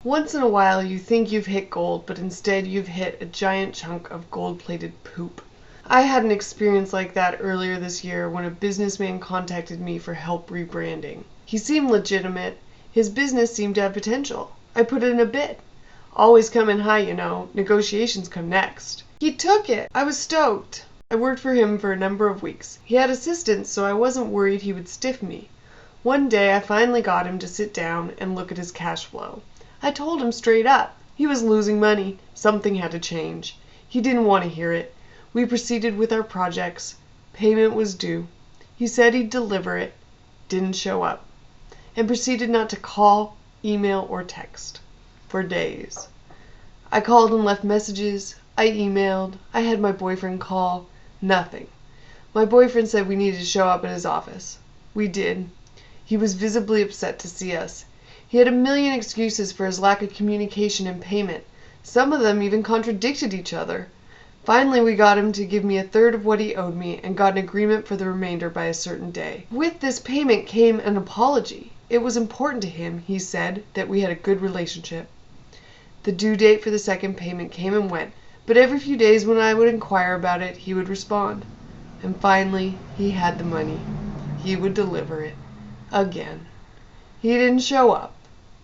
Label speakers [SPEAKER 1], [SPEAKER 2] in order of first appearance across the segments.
[SPEAKER 1] Once in a while you think you've hit gold, but instead you've hit a giant chunk of gold-plated poop. I had an experience like that earlier this year when a businessman contacted me for help rebranding. He seemed legitimate. His business seemed to have potential. I put in a bid. Always come in high, you know. Negotiations come next. He took it. I was stoked. I worked for him for a number of weeks. He had assistants, so I wasn't worried he would stiff me. One day I finally got him to sit down and look at his cash flow. I told him straight up. He was losing money. Something had to change. He didn't want to hear it. We proceeded with our projects. Payment was due. He said he'd deliver it. Didn't show up. And proceeded not to call, email, or text. For days. I called and left messages. I emailed. I had my boyfriend call. Nothing. My boyfriend said we needed to show up at his office. We did. He was visibly upset to see us. He had a million excuses for his lack of communication and payment. Some of them even contradicted each other. Finally, we got him to give me a third of what he owed me and got an agreement for the remainder by a certain day. With this payment came an apology. It was important to him, he said, that we had a good relationship. The due date for the second payment came and went, but every few days when I would inquire about it, he would respond. And finally, he had the money. He would deliver it. Again. He didn't show up.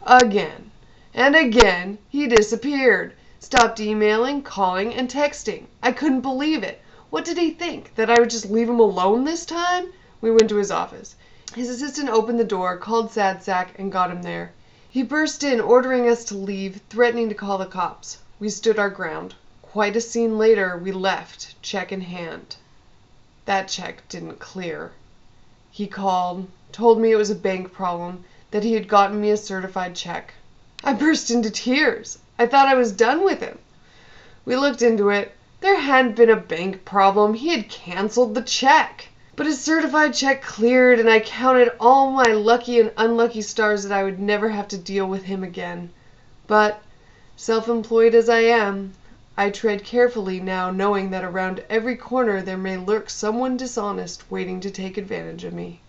[SPEAKER 1] Again. And again, he disappeared. Stopped emailing, calling, and texting. I couldn't believe it. What did he think? That I would just leave him alone this time? We went to his office. His assistant opened the door, called Sad Sack, and got him there. He burst in, ordering us to leave, threatening to call the cops. We stood our ground. Quite a scene later, we left, check in hand. That check didn't clear. He called, told me it was a bank problem, that he had gotten me a certified check. I burst into tears. I thought I was done with him. We looked into it. There hadn't been a bank problem. He had canceled the check. But his certified check cleared, and I counted all my lucky and unlucky stars that I would never have to deal with him again. But, self-employed as I am, I tread carefully now, knowing that around every corner there may lurk someone dishonest waiting to take advantage of me.